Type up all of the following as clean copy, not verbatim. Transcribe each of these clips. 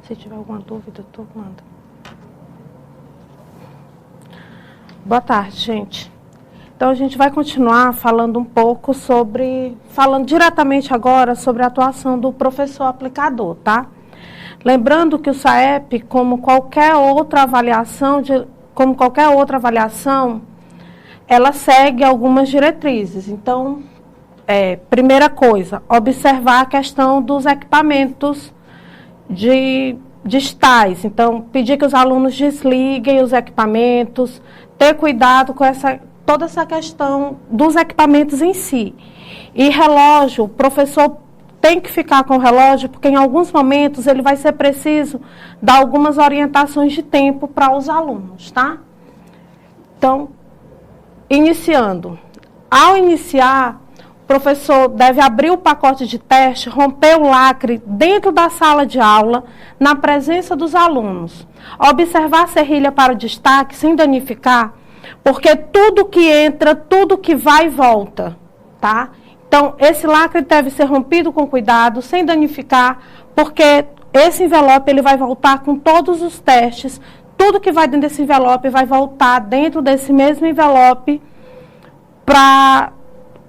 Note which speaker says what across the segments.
Speaker 1: Se tiver alguma dúvida, tu manda. Boa tarde, gente. Então, a gente vai continuar falando um pouco falando diretamente agora sobre a atuação do professor aplicador, tá? Lembrando que o SAEP, como qualquer outra avaliação, ela segue algumas diretrizes. Então, primeira coisa, observar a questão dos equipamentos digitais. Então, pedir que os alunos desliguem os equipamentos, ter cuidado com toda essa questão dos equipamentos em si. E relógio, o professor tem que ficar com o relógio, porque em alguns momentos ele vai ser preciso dar algumas orientações de tempo para os alunos, tá? Então, iniciando. Ao iniciar, o professor deve abrir o pacote de teste, romper o lacre dentro da sala de aula, na presença dos alunos. Observar a serrilha para o destaque, sem danificar, porque tudo que entra, tudo que vai, volta, tá? Então, esse lacre deve ser rompido com cuidado, sem danificar, porque esse envelope ele vai voltar com todos os testes. Tudo que vai dentro desse envelope vai voltar dentro desse mesmo envelope,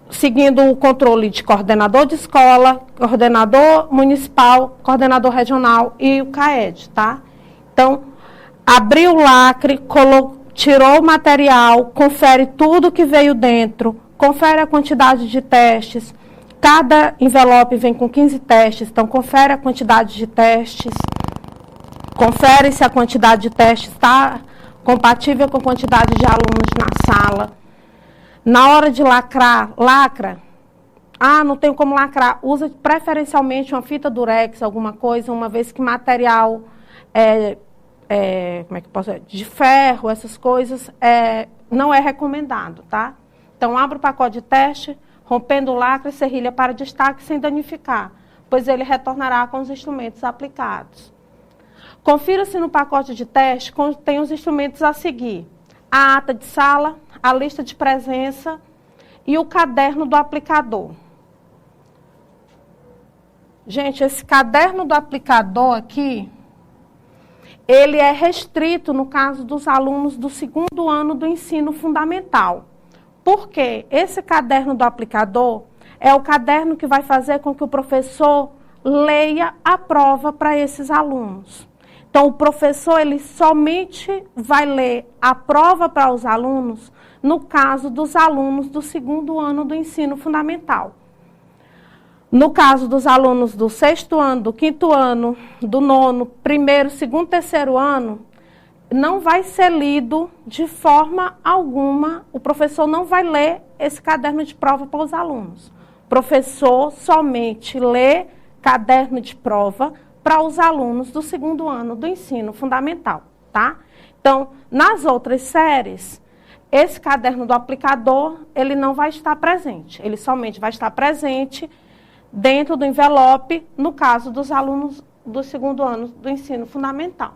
Speaker 1: seguindo o controle de coordenador de escola, coordenador municipal, coordenador regional e o CAED, tá? Então, abriu o lacre, tirou o material, confere tudo que veio dentro, confere a quantidade de testes. Cada envelope vem com 15 testes, então confere a quantidade de testes. Confere se a quantidade de testes está compatível com a quantidade de alunos na sala. Na hora de lacra. Não tenho como lacrar. Usa preferencialmente uma fita durex, alguma coisa, uma vez que material como é que posso dizer? De ferro, essas coisas, não é recomendado, tá? Então, abre o pacote de teste, rompendo o lacre e serrilha para destaque sem danificar, pois ele retornará com os instrumentos aplicados. Confira se no pacote de teste contém os instrumentos a seguir: a ata de sala, a lista de presença e o caderno do aplicador. Gente, esse caderno do aplicador aqui, ele é restrito no caso dos alunos do 2º ano do ensino fundamental. Por quê? Esse caderno do aplicador é o caderno que vai fazer com que o professor leia a prova para esses alunos. Então, o professor ele somente vai ler a prova para os alunos no caso dos alunos do 2º ano do ensino fundamental. No caso dos alunos do 6º ano, do 5º ano, do 9º, 1º, 2º, 3º ano, não vai ser lido de forma alguma, o professor não vai ler esse caderno de prova para os alunos. O professor somente lê caderno de prova para os alunos do 2º ano do ensino fundamental, tá? Então, nas outras séries, esse caderno do aplicador, ele não vai estar presente, ele somente vai estar presente dentro do envelope, no caso dos alunos do 2º ano do ensino fundamental.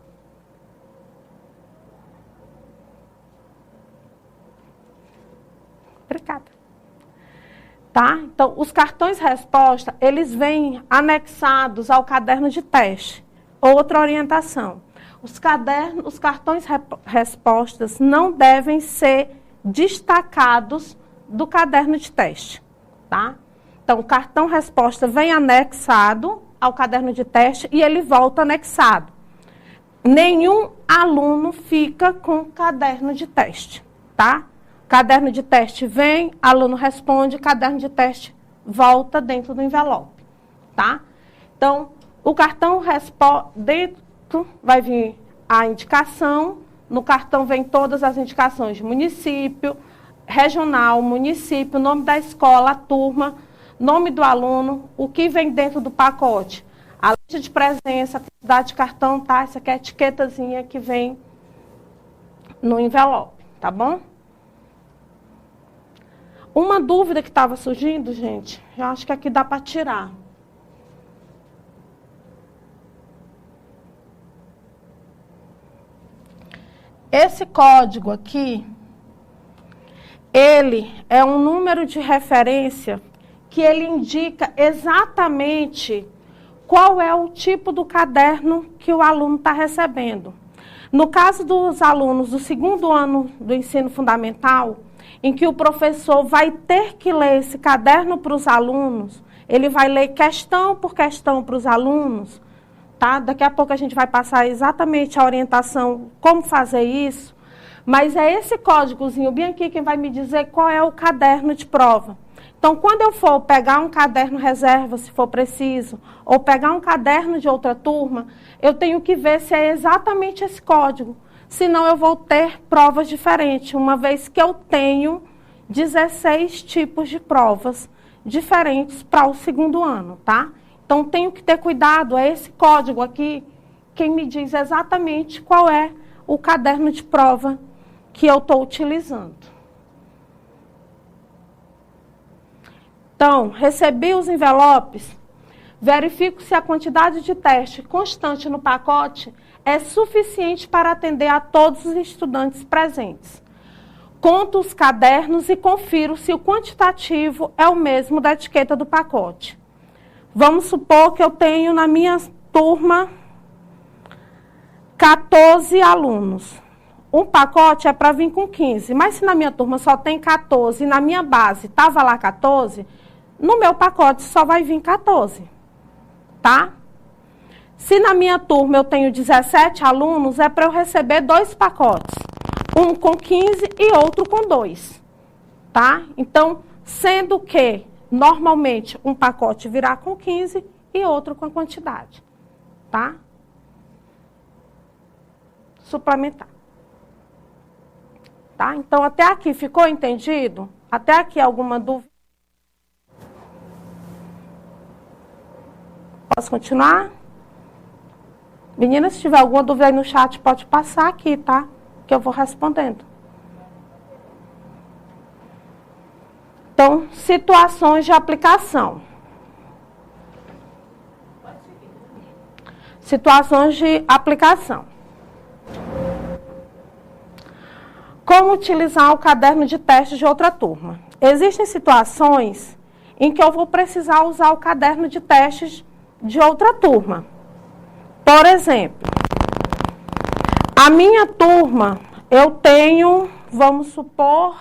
Speaker 1: Obrigada. Tá? Então, os cartões resposta, eles vêm anexados ao caderno de teste. Outra orientação. Os cartões respostas não devem ser destacados do caderno de teste, tá? Então, o cartão resposta vem anexado ao caderno de teste e ele volta anexado. Nenhum aluno fica com caderno de teste, tá? Caderno de teste vem, aluno responde, caderno de teste volta dentro do envelope, tá? Então, o cartão resposta, dentro vai vir a indicação, no cartão vem todas as indicações de município, regional, município, nome da escola, a turma, nome do aluno, o que vem dentro do pacote, a lista de presença, a quantidade de cartão, tá? Essa aqui é a etiquetazinha que vem no envelope, tá bom? Uma dúvida que estava surgindo, gente, eu acho que aqui dá para tirar. Esse código aqui, ele é um número de referência que ele indica exatamente qual é o tipo do caderno que o aluno está recebendo. No caso dos alunos do segundo ano do ensino fundamental, em que o professor vai ter que ler esse caderno para os alunos, ele vai ler questão por questão para os alunos, tá? Daqui a pouco a gente vai passar exatamente a orientação, como fazer isso, mas é esse códigozinho bem aqui quem vai me dizer qual é o caderno de prova. Então, quando eu for pegar um caderno reserva, se for preciso, ou pegar um caderno de outra turma, eu tenho que ver se é exatamente esse código. Senão, eu vou ter provas diferentes, uma vez que eu tenho 16 tipos de provas diferentes para o segundo ano, tá? Então, tenho que ter cuidado, é esse código aqui quem me diz exatamente qual é o caderno de prova que eu estou utilizando. Então, recebi os envelopes, verifico se a quantidade de teste constante no pacote é suficiente para atender a todos os estudantes presentes. Conto os cadernos e confiro se o quantitativo é o mesmo da etiqueta do pacote. Vamos supor que eu tenho na minha turma 14 alunos. Um pacote é para vir com 15, mas se na minha turma só tem 14 e na minha base estava lá 14, no meu pacote só vai vir 14, tá? Se na minha turma eu tenho 17 alunos, é para eu receber 2 pacotes. Um com 15 e outro com 2, tá? Então, sendo que, normalmente, um pacote virá com 15 e outro com a quantidade, tá? Suplementar. Tá? Então, até aqui, ficou entendido? Até aqui, alguma dúvida? Posso continuar? Meninas, se tiver alguma dúvida aí no chat, pode passar aqui, tá? Que eu vou respondendo. Então, situações de aplicação. Situações de aplicação. Como utilizar o caderno de teste de outra turma? Existem situações em que eu vou precisar usar o caderno de testes de outra turma. Por exemplo, a minha turma, eu tenho, vamos supor,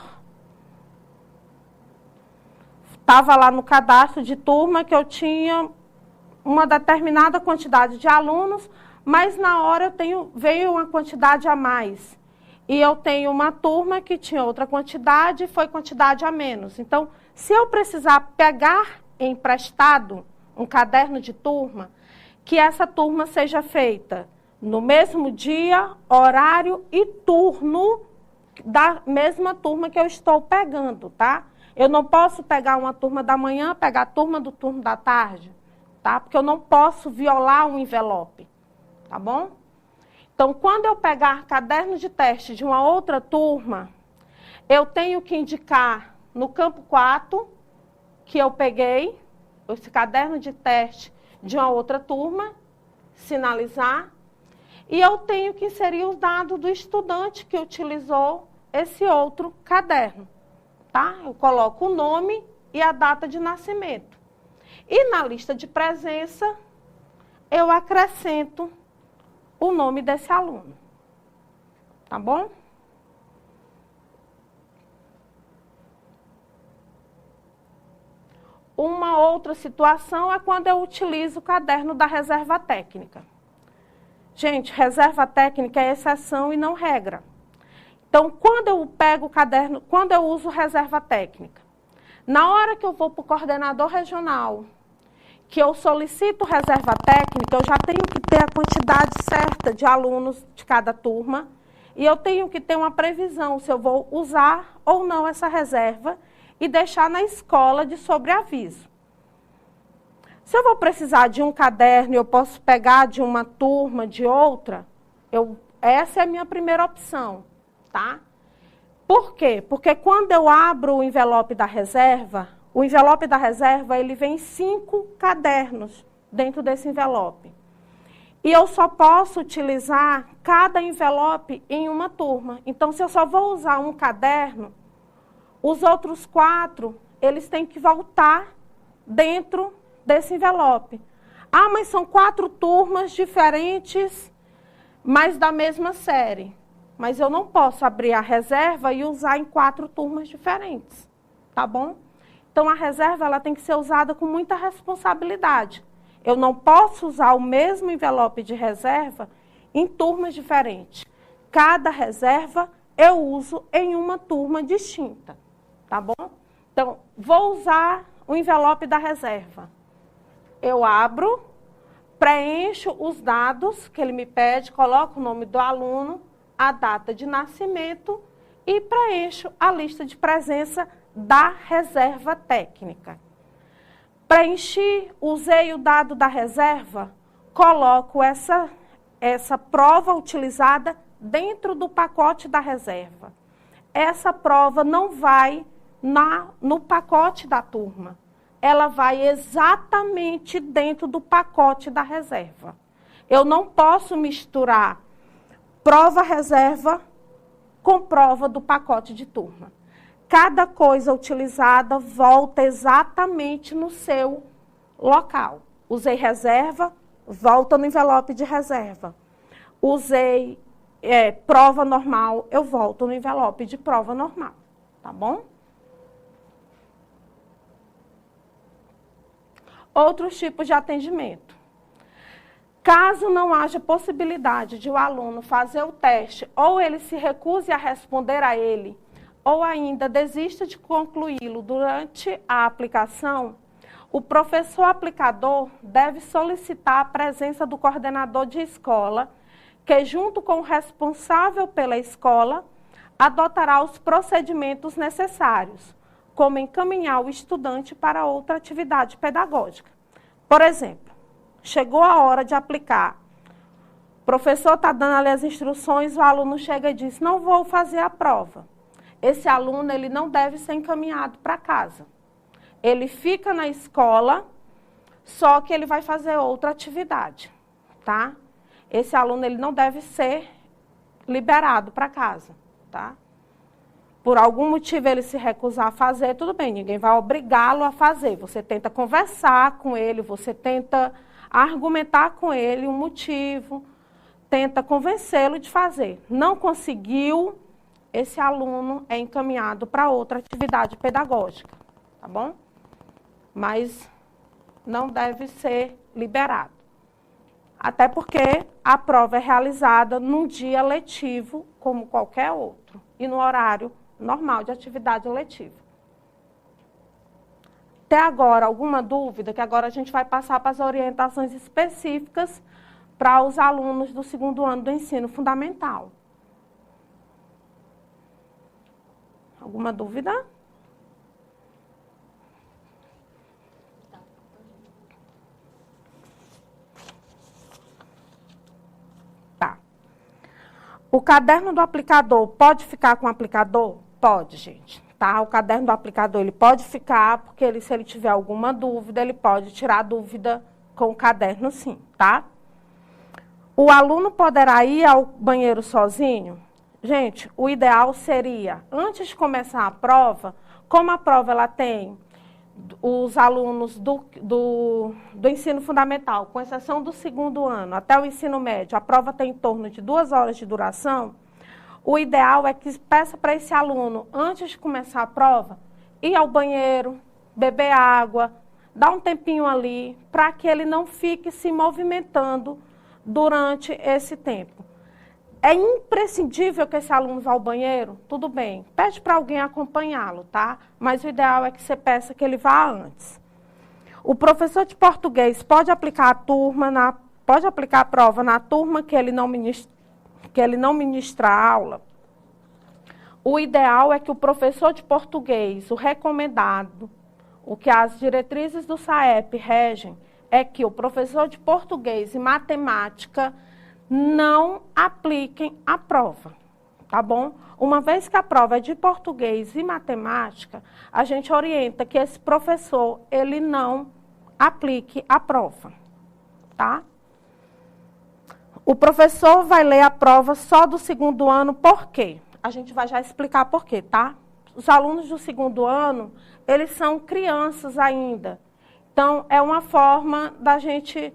Speaker 1: estava lá no cadastro de turma que eu tinha uma determinada quantidade de alunos, mas na hora veio uma quantidade a mais. E eu tenho uma turma que tinha outra quantidade e foi quantidade a menos. Então, se eu precisar pegar emprestado um caderno de turma, que essa turma seja feita no mesmo dia, horário e turno da mesma turma que eu estou pegando, tá? Eu não posso pegar uma turma da manhã, pegar a turma do turno da tarde, tá? Porque eu não posso violar um envelope, tá bom? Então, quando eu pegar caderno de teste de uma outra turma, eu tenho que indicar no campo 4 que eu peguei esse caderno de teste de uma outra turma, sinalizar, e eu tenho que inserir os dados do estudante que utilizou esse outro caderno, tá? Eu coloco o nome e a data de nascimento. E na lista de presença, eu acrescento o nome desse aluno, tá bom? Uma outra situação é quando eu utilizo o caderno da reserva técnica. Gente, reserva técnica é exceção e não regra. Então, quando eu pego o caderno, quando eu uso reserva técnica, na hora que eu vou para o coordenador regional, que eu solicito reserva técnica, eu já tenho que ter a quantidade certa de alunos de cada turma e eu tenho que ter uma previsão se eu vou usar ou não essa reserva e deixar na escola de sobreaviso. Se eu vou precisar de um caderno e eu posso pegar de uma turma, de outra, essa é a minha primeira opção, tá? Por quê? Porque quando eu abro o envelope da reserva, o envelope da reserva, ele vem 5 cadernos dentro desse envelope. E eu só posso utilizar cada envelope em uma turma. Então, se eu só vou usar um caderno, os outros 4, eles têm que voltar dentro desse envelope. Ah, mas são 4 turmas diferentes, mas da mesma série. Mas eu não posso abrir a reserva e usar em 4 turmas diferentes, tá bom? Então, a reserva ela tem que ser usada com muita responsabilidade. Eu não posso usar o mesmo envelope de reserva em turmas diferentes. Cada reserva eu uso em uma turma distinta, tá bom? Então, vou usar o envelope da reserva. Eu abro, preencho os dados que ele me pede, coloco o nome do aluno, a data de nascimento e preencho a lista de presença da reserva técnica. Preenchi, usei o dado da reserva, coloco essa prova utilizada dentro do pacote da reserva. Essa prova não vai no pacote da turma. Ela vai exatamente dentro do pacote da reserva. Eu não posso misturar prova reserva com prova do pacote de turma. Cada coisa utilizada volta exatamente no seu local. Usei reserva, volta no envelope de reserva. Usei prova normal, eu volto no envelope de prova normal. Tá bom? Outros tipos de atendimento. Caso não haja possibilidade de o aluno fazer o teste, ou ele se recuse a responder a ele, ou ainda desista de concluí-lo durante a aplicação, o professor aplicador deve solicitar a presença do coordenador de escola, que, junto com o responsável pela escola, adotará os procedimentos necessários, como encaminhar o estudante para outra atividade pedagógica. Por exemplo, chegou a hora de aplicar. O professor está dando ali as instruções, o aluno chega e diz, não vou fazer a prova. Esse aluno ele não deve ser encaminhado para casa. Ele fica na escola, só que ele vai fazer outra atividade, tá? Esse aluno ele não deve ser liberado para casa, tá? Por algum motivo ele se recusar a fazer, tudo bem, ninguém vai obrigá-lo a fazer. Você tenta conversar com ele, você tenta argumentar com ele um motivo, tenta convencê-lo de fazer. Não conseguiu, esse aluno é encaminhado para outra atividade pedagógica, tá bom? Mas não deve ser liberado. Até porque a prova é realizada num dia letivo, como qualquer outro, e no horário normal de atividade letiva. Até agora, alguma dúvida? Que agora a gente vai passar para as orientações específicas para os alunos do 2º ano do ensino fundamental. Alguma dúvida? Tá. O caderno do aplicador pode ficar com o aplicador? Pode, gente. Tá? O caderno do aplicador ele pode ficar, porque se ele tiver alguma dúvida, ele pode tirar a dúvida com o caderno sim, tá? O aluno poderá ir ao banheiro sozinho? Gente, o ideal seria, antes de começar a prova, como a prova ela tem os alunos do ensino fundamental, com exceção do 2º ano, até o ensino médio, a prova tem em torno de 2 horas de duração, o ideal é que peça para esse aluno, antes de começar a prova, ir ao banheiro, beber água, dar um tempinho ali, para que ele não fique se movimentando durante esse tempo. É imprescindível que esse aluno vá ao banheiro? Tudo bem, pede para alguém acompanhá-lo, tá? Mas o ideal é que você peça que ele vá antes. O professor de português pode aplicar a prova na turma que ele não ministra a aula? O ideal é que o professor de português, o recomendado, o que as diretrizes do SAEP regem, é que o professor de português e matemática não apliquem a prova, tá bom? Uma vez que a prova é de português e matemática, a gente orienta que esse professor, ele não aplique a prova, tá? O professor vai ler a prova só do 2º ano, por quê? A gente vai já explicar por quê, tá? Os alunos do 2º ano, eles são crianças ainda. Então, é uma forma da gente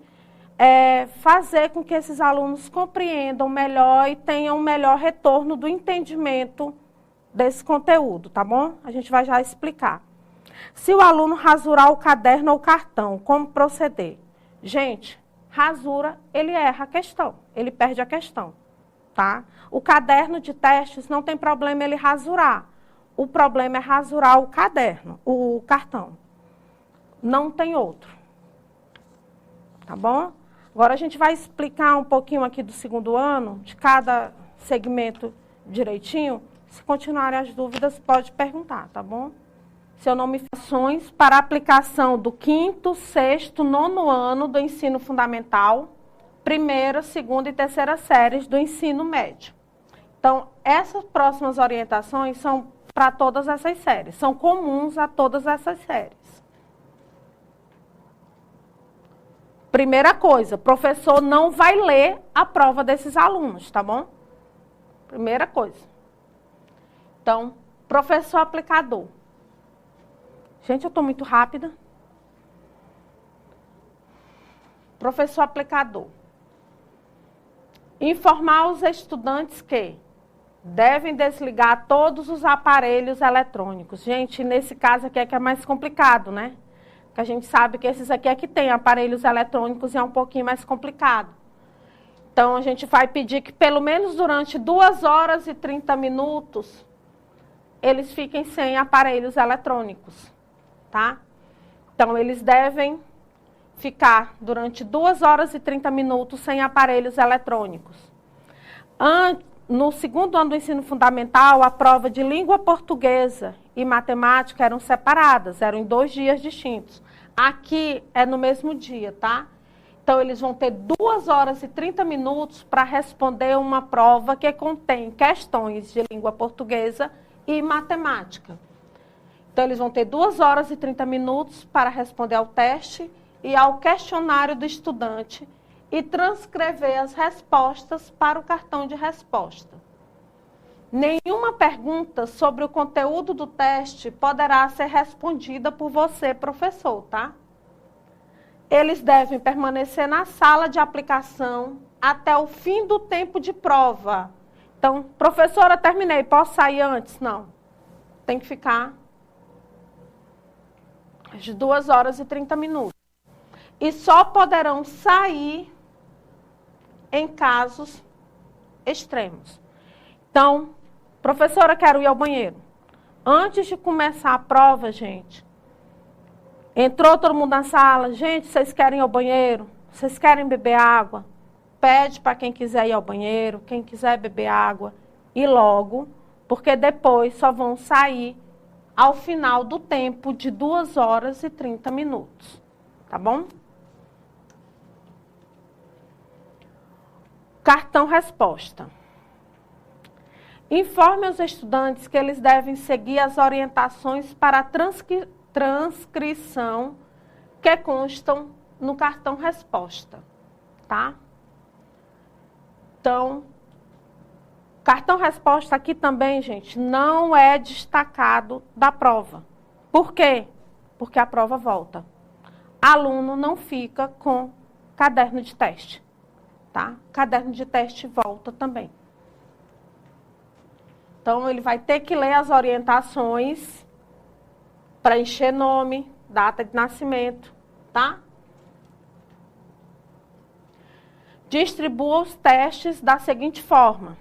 Speaker 1: fazer com que esses alunos compreendam melhor e tenham um melhor retorno do entendimento desse conteúdo, tá bom? A gente vai já explicar. Se o aluno rasurar o caderno ou o cartão, como proceder? Gente, rasura, ele erra a questão, ele perde a questão, tá? O caderno de testes não tem problema ele rasurar. O problema é rasurar o caderno, o cartão. Não tem outro. Tá bom? Agora a gente vai explicar um pouquinho aqui do segundo ano, de cada segmento direitinho. Se continuarem as dúvidas, pode perguntar, tá bom? Seu nome e ações para aplicação do 5º, 6º, 9º ano do ensino fundamental, primeira, segunda e terceira séries do ensino médio. Então, essas próximas orientações são para todas essas séries, são comuns a todas essas séries. Primeira coisa, o professor não vai ler a prova desses alunos, tá bom? Primeira coisa. Então, professor aplicador. Gente, eu estou muito rápida. Professor aplicador. Informar os estudantes que devem desligar todos os aparelhos eletrônicos. Gente, nesse caso aqui é que é mais complicado, né? Porque a gente sabe que esses aqui é que tem aparelhos eletrônicos e é um pouquinho mais complicado. Então, a gente vai pedir que pelo menos durante 2 horas e 30 minutos, eles fiquem sem aparelhos eletrônicos, tá? Então, eles devem ficar durante 2 horas e 30 minutos sem aparelhos eletrônicos. No segundo ano do ensino fundamental, a prova de língua portuguesa e matemática eram separadas, eram em 2 dias distintos. Aqui é no mesmo dia, tá? Então, eles vão ter 2 horas e 30 minutos para responder uma prova que contém questões de língua portuguesa e matemática. Então, eles vão ter 2 horas e 30 minutos para responder ao teste e ao questionário do estudante e transcrever as respostas para o cartão de resposta. Nenhuma pergunta sobre o conteúdo do teste poderá ser respondida por você, professor, tá? Eles devem permanecer na sala de aplicação até o fim do tempo de prova. Então, professora, terminei, posso sair antes? Não. Tem que ficar de 2 horas e 30 minutos. E só poderão sair em casos extremos. Então, professora, quero ir ao banheiro. Antes de começar a prova, gente, entrou todo mundo na sala, gente, vocês querem ir ao banheiro? Vocês querem beber água? Pede para quem quiser ir ao banheiro, quem quiser beber água, e logo, porque depois só vão sair ao final do tempo de 2 horas e 30 minutos. Tá bom? Cartão resposta. Informe aos estudantes que eles devem seguir as orientações para a transcrição que constam no cartão resposta, tá? Então, cartão resposta aqui também, gente, não é destacado da prova. Por quê? Porque a prova volta. Aluno não fica com caderno de teste, tá? Caderno de teste volta também. Então, ele vai ter que ler as orientações, preencher nome, data de nascimento, tá? Distribua os testes da seguinte forma.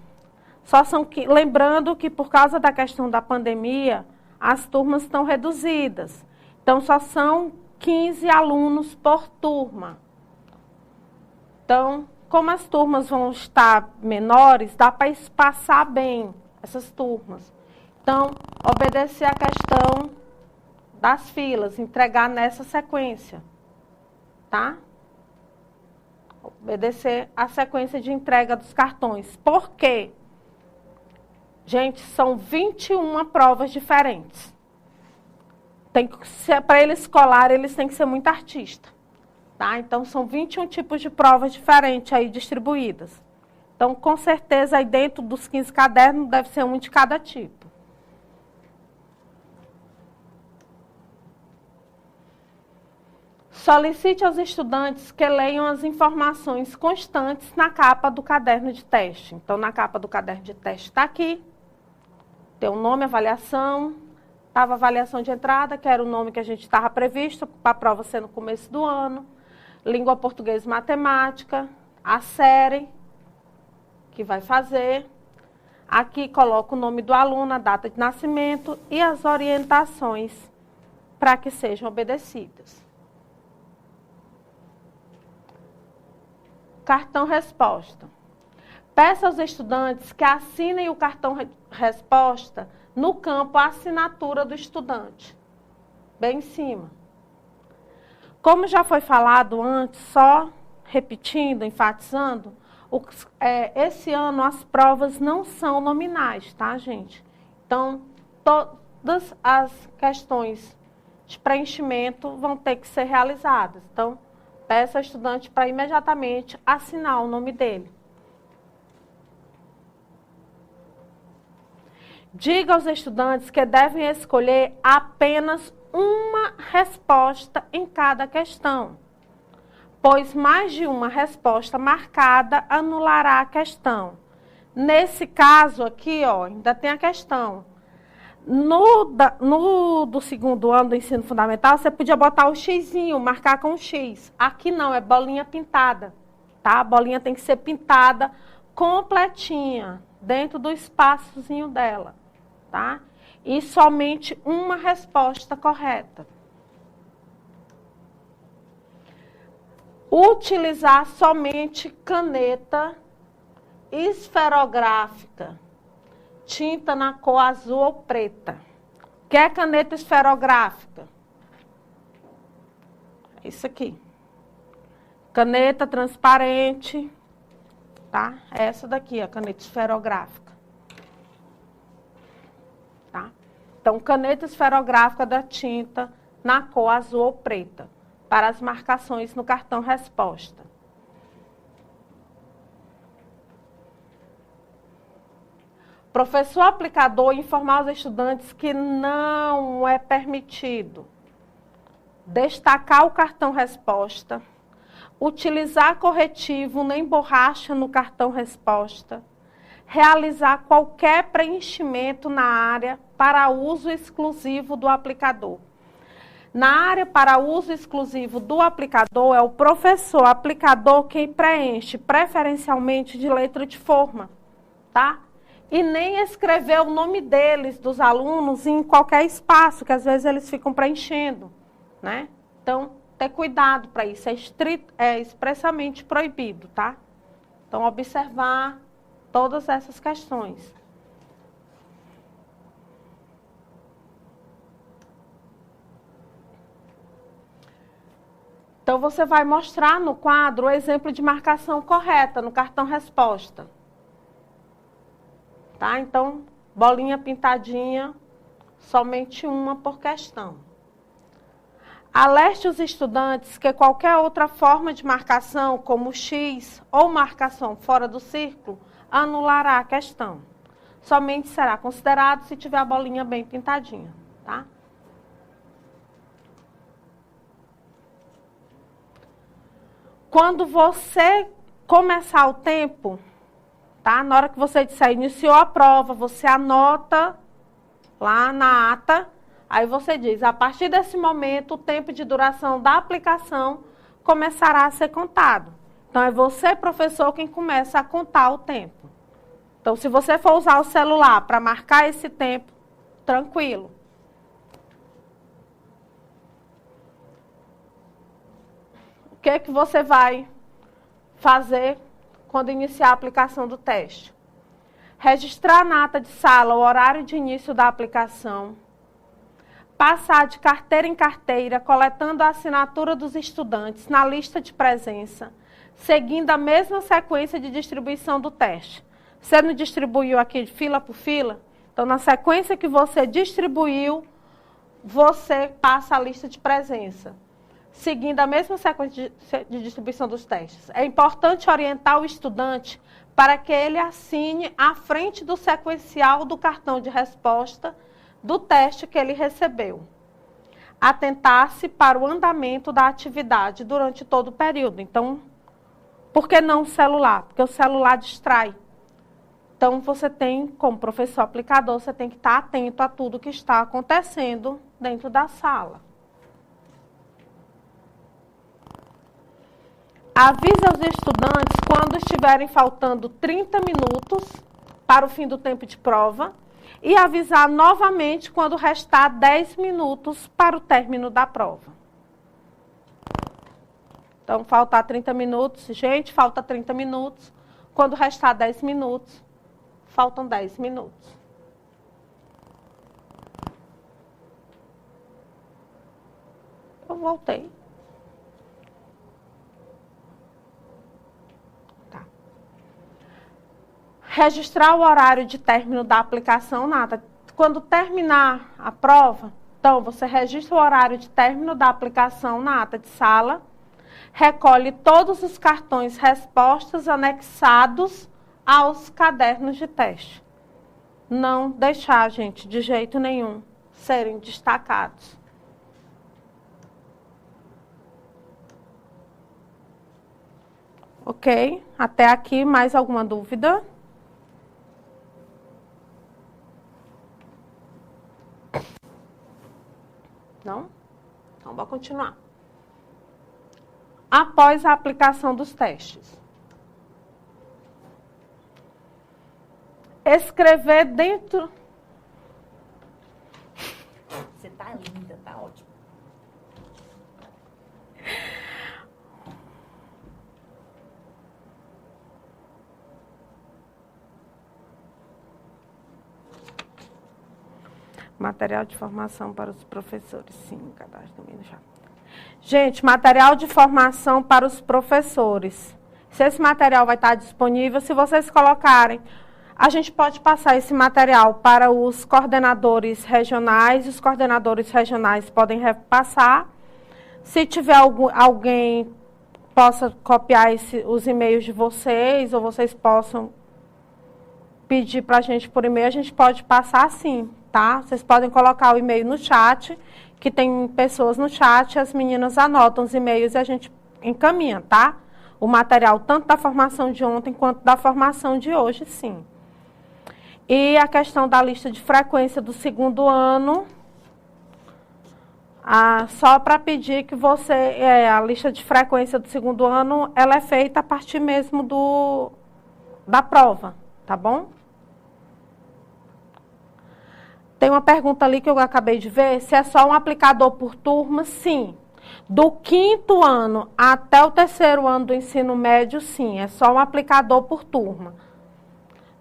Speaker 1: Lembrando que por causa da questão da pandemia, as turmas estão reduzidas. Então, só são 15 alunos por turma. Então, como as turmas vão estar menores, dá para espaçar bem essas turmas. Então, obedecer a questão das filas, entregar nessa sequência, tá? Obedecer a sequência de entrega dos cartões. Por quê? Gente, são 21 provas diferentes. Para eles colarem, eles têm que ser muito artista, tá? Então, são 21 tipos de provas diferentes aí distribuídas. Então, com certeza, aí dentro dos 15 cadernos, deve ser um de cada tipo. Solicite aos estudantes que leiam as informações constantes na capa do caderno de teste. Então, na capa do caderno de teste está aqui. Tem o nome, avaliação. Estava a avaliação de entrada, que era o nome que a gente estava previsto para a prova ser no começo do ano. Língua portuguesa e matemática. A série que vai fazer. Aqui coloca o nome do aluno, a data de nascimento e as orientações para que sejam obedecidas. Cartão resposta. Peça aos estudantes que assinem o cartão resposta no campo assinatura do estudante, bem em cima. Como já foi falado antes, só repetindo, enfatizando, esse ano as provas não são nominais, tá, gente? Então, todas as questões de preenchimento vão ter que ser realizadas. Então, peça ao estudante para imediatamente assinar o nome dele. Diga aos estudantes que devem escolher apenas uma resposta em cada questão, pois mais de uma resposta marcada anulará a questão. Nesse caso aqui, ó, ainda tem a questão. No do segundo ano do ensino fundamental, você podia botar o xizinho, marcar com o X. Aqui não, é bolinha pintada, tá? A bolinha tem que ser pintada completinha, dentro do espaçozinho dela, tá? E somente uma resposta correta. Utilizar somente caneta esferográfica, tinta na cor azul ou preta. O que é caneta esferográfica? É isso aqui. Caneta transparente, tá? É essa daqui, a caneta esferográfica. Tá? Então, caneta esferográfica da tinta na cor azul ou preta, para as marcações no cartão resposta. Professor aplicador informar aos estudantes que não é permitido destacar o cartão resposta, utilizar corretivo nem borracha no cartão resposta, realizar qualquer preenchimento na área para uso exclusivo do aplicador. Na área para uso exclusivo do aplicador, é o professor aplicador quem preenche, preferencialmente de letra de forma, tá? E nem escrever o nome deles, dos alunos, em qualquer espaço, que às vezes eles ficam preenchendo, né? Então, ter cuidado para isso, é expressamente proibido, tá? Então, observar todas essas questões. Então, você vai mostrar no quadro o exemplo de marcação correta no cartão resposta. Tá? Então, bolinha pintadinha, somente uma por questão. Alerte os estudantes que qualquer outra forma de marcação, como X ou marcação fora do círculo, anulará a questão. Somente será considerado se tiver a bolinha bem pintadinha, tá? Quando você começar o tempo, tá? Na hora que você disser iniciou a prova, você anota lá na ata, aí você diz, a partir desse momento, o tempo de duração da aplicação começará a ser contado. Então, é você, professor, quem começa a contar o tempo. Então, se você for usar o celular para marcar esse tempo, tranquilo. O que é que você vai fazer quando iniciar a aplicação do teste? Registrar na ata de sala o horário de início da aplicação. Passar de carteira em carteira, coletando a assinatura dos estudantes na lista de presença, seguindo a mesma sequência de distribuição do teste. Você não distribuiu aqui de fila por fila? Então, na sequência que você distribuiu, você passa a lista de presença, seguindo a mesma sequência de distribuição dos testes. É importante orientar o estudante para que ele assine à frente do sequencial do cartão de resposta do teste que ele recebeu. atentar-se para o andamento da atividade durante todo o período. Então, por que não o celular? Porque o celular distrai. Então, você tem, como professor aplicador, você tem que estar atento a tudo que está acontecendo dentro da sala. Avise aos estudantes quando estiverem faltando 30 minutos para o fim do tempo de prova e avisar novamente quando restar 10 minutos para o término da prova. Então, faltar 30 minutos, gente, falta 30 minutos. Quando restar 10 minutos, faltam 10 minutos. Eu voltei. Tá. Registrar o horário de término da aplicação na ata. Quando terminar a prova, então, você registra o horário de término da aplicação na ata de sala, recolhe todos os cartões respostas anexados aos cadernos de teste. Não deixar, gente, de jeito nenhum, serem destacados. Ok? Até aqui, mais alguma dúvida? Não? Então, vou continuar. Após a aplicação dos testes. Escrever dentro...
Speaker 2: Você tá linda, tá ótimo.
Speaker 1: Material de formação para os professores. Sim, cadastro domínio já. Gente, material de formação para os professores. Se esse material vai estar disponível, se vocês colocarem, a gente pode passar esse material para os coordenadores regionais, e os coordenadores regionais podem repassar. Se tiver alguém possa copiar os e-mails de vocês, ou vocês possam pedir para a gente por e-mail, a gente pode passar sim, tá? Vocês podem colocar o e-mail no chat, que tem pessoas no chat, as meninas anotam os e-mails e a gente encaminha, tá? O material tanto da formação de ontem quanto da formação de hoje, sim. E a questão da lista de frequência do segundo ano, só para pedir que você, a lista de frequência do segundo ano, ela é feita a partir mesmo da prova, tá bom? Tem uma pergunta ali que eu acabei de ver, se é só um aplicador por turma, sim. Do 5º ano até o 3º ano do ensino médio, sim, é só um aplicador por turma.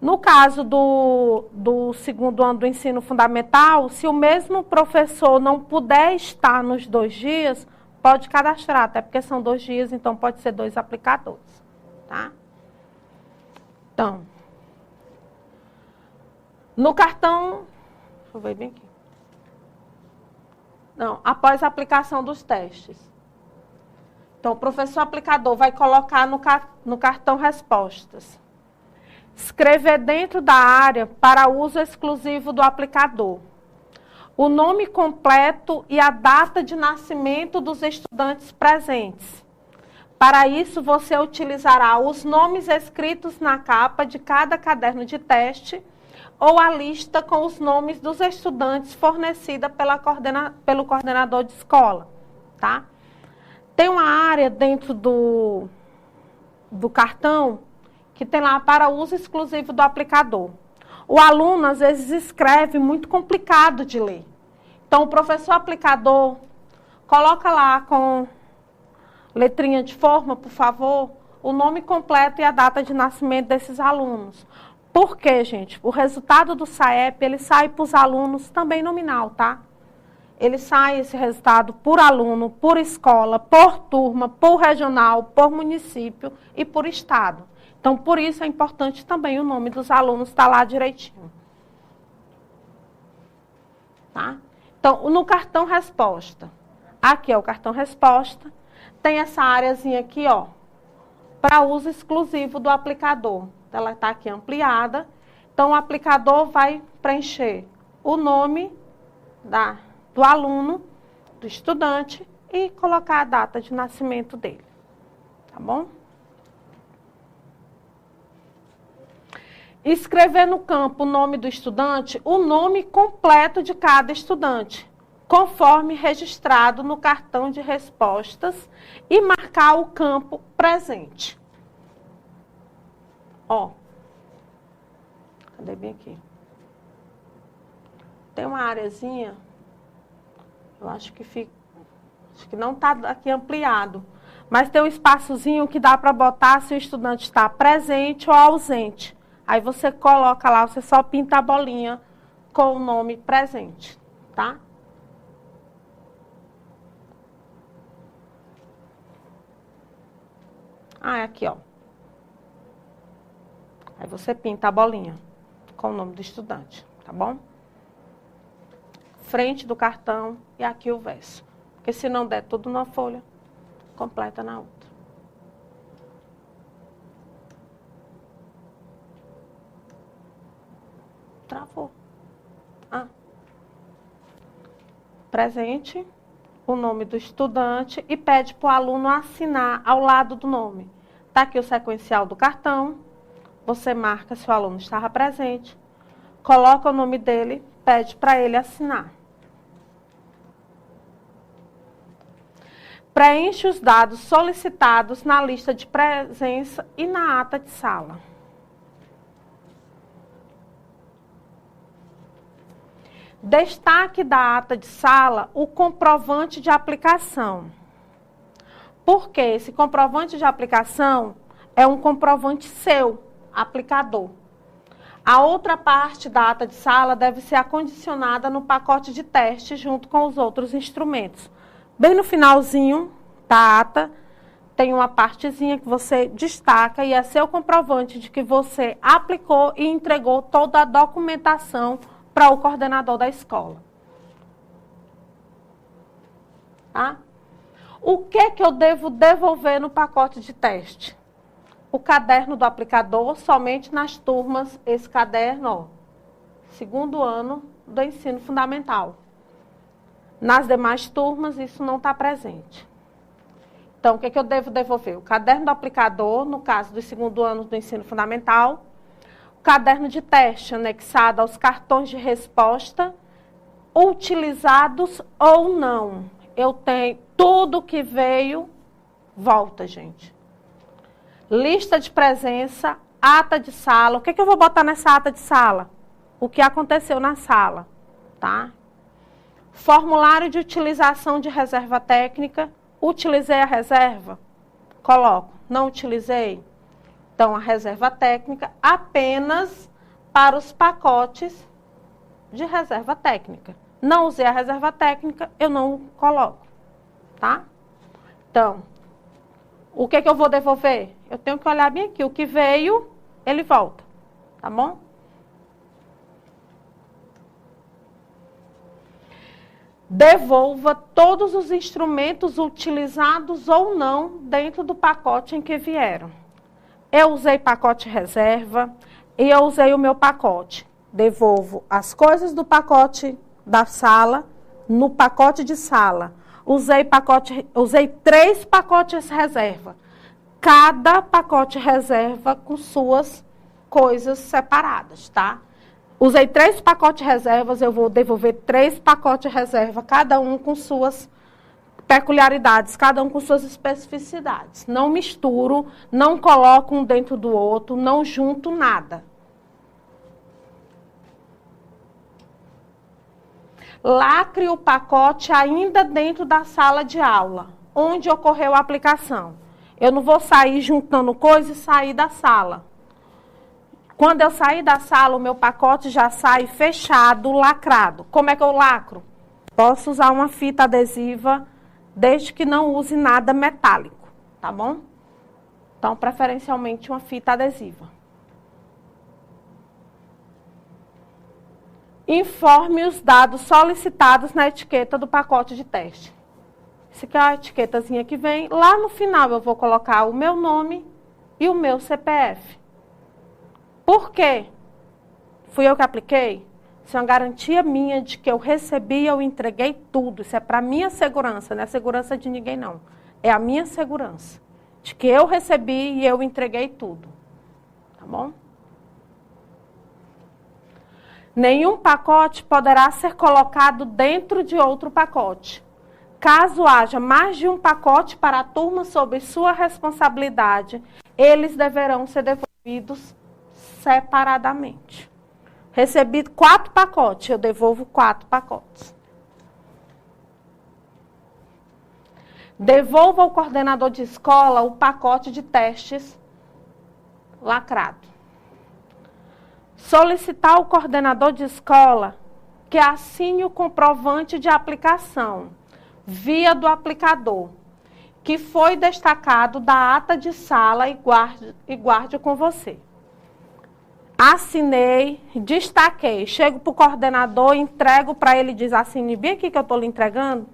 Speaker 1: No caso do 2º ano do ensino fundamental, se o mesmo professor não puder estar nos 2 dias, pode cadastrar, até porque são 2 dias, então pode ser 2 aplicadores, tá? Então, no cartão... Deixa eu ver bem aqui. Não, após a aplicação dos testes. Então, o professor aplicador vai colocar no cartão respostas. Escrever dentro da área para uso exclusivo do aplicador. O nome completo e a data de nascimento dos estudantes presentes. Para isso, você utilizará os nomes escritos na capa de cada caderno de teste ou a lista com os nomes dos estudantes fornecida pelo coordenador de escola, tá? Tem uma área dentro do cartão que tem lá para uso exclusivo do aplicador. O aluno, às vezes, escreve muito complicado de ler. Então, o professor aplicador, coloca lá com letrinha de forma, por favor, o nome completo e a data de nascimento desses alunos. Por quê, gente? O resultado do SAEP, ele sai para os alunos também nominal, tá? Ele sai esse resultado por aluno, por escola, por turma, por regional, por município e por estado. Então, por isso é importante também o nome dos alunos estar lá direitinho. Tá? Então, no cartão resposta, aqui é o cartão resposta, tem essa areazinha aqui, ó, para uso exclusivo do aplicador. Ela está aqui ampliada. Então, o aplicador vai preencher o nome do aluno do estudante e colocar a data de nascimento dele, tá bom? Escrever no campo o nome do estudante, o nome completo de cada estudante, conforme registrado no cartão de respostas e marcar o campo presente. Ó, cadê bem aqui? Tem uma areazinha, eu acho que não está aqui ampliado, mas tem um espaçozinho que dá para botar se o estudante está presente ou ausente. Aí você coloca lá, você só pinta a bolinha com o nome presente, tá? Ah, é aqui, ó. Aí você pinta a bolinha com o nome do estudante, tá bom? Frente do cartão e aqui o verso. Porque se não der tudo numa folha, completa na outra. Travou. Ah. Presente, o nome do estudante e pede para o aluno assinar ao lado do nome. Está aqui o sequencial do cartão. Você marca se o aluno estava presente. Coloca o nome dele, pede para ele assinar. Preenche os dados solicitados na lista de presença e na ata de sala. Destaque da ata de sala o comprovante de aplicação. Porque esse comprovante de aplicação é um comprovante seu, aplicador. A outra parte da ata de sala deve ser acondicionada no pacote de teste junto com os outros instrumentos. Bem no finalzinho da ata, tem uma partezinha que você destaca e é seu comprovante de que você aplicou e entregou toda a documentação para o coordenador da escola. Tá? O que eu devo devolver no pacote de teste? O caderno do aplicador, somente nas turmas, esse caderno, ó, segundo ano do ensino fundamental. Nas demais turmas, isso não está presente. Então, o que eu devo devolver? O caderno do aplicador, no caso do segundo ano do ensino fundamental, o caderno de teste anexado aos cartões de resposta, utilizados ou não. Eu tenho tudo que veio, volta, gente. Lista de presença, ata de sala. O que eu vou botar nessa ata de sala? O que aconteceu na sala, tá? Formulário de utilização de reserva técnica. Utilizei a reserva? Coloco. Não utilizei? Então, a reserva técnica apenas para os pacotes de reserva técnica. Não usei a reserva técnica, eu não coloco, tá? Então, o que eu vou devolver? Eu tenho que olhar bem aqui. O que veio, ele volta, tá bom? Devolva todos os instrumentos utilizados ou não dentro do pacote em que vieram. Eu usei pacote reserva e eu usei o meu pacote. Devolvo as coisas do pacote da sala no pacote de sala. Usei 3 pacotes reserva. Cada pacote reserva com suas coisas separadas, tá? Usei 3 pacotes reservas, eu vou devolver 3 pacotes reserva, cada um com suas peculiaridades, cada um com suas especificidades. Não misturo, não coloco um dentro do outro, não junto nada. Lacre o pacote ainda dentro da sala de aula, onde ocorreu a aplicação. Eu não vou sair juntando coisas e sair da sala. Quando eu sair da sala, o meu pacote já sai fechado, lacrado. Como é que eu lacro? Posso usar uma fita adesiva, desde que não use nada metálico, tá bom? Então, preferencialmente, uma fita adesiva. Informe os dados solicitados na etiqueta do pacote de teste. Essa aqui é a etiquetazinha que vem. Lá no final, eu vou colocar o meu nome e o meu CPF. Por quê? Fui eu que apliquei? Isso é uma garantia minha de que eu recebi e eu entreguei tudo. Isso é para minha segurança, não é segurança de ninguém, não. É a minha segurança. De que eu recebi e eu entreguei tudo. Tá bom? Nenhum pacote poderá ser colocado dentro de outro pacote. Caso haja mais de um pacote para a turma sob sua responsabilidade, eles deverão ser devolvidos separadamente. Recebi 4 pacotes, eu devolvo 4 pacotes. Devolva ao coordenador de escola o pacote de testes lacrado. Solicitar ao coordenador de escola que assine o comprovante de aplicação, via do aplicador, que foi destacado da ata de sala e guarde com você. Assinei, destaquei, chego para o coordenador, entrego para ele, diz, assine bem aqui que eu estou lhe entregando.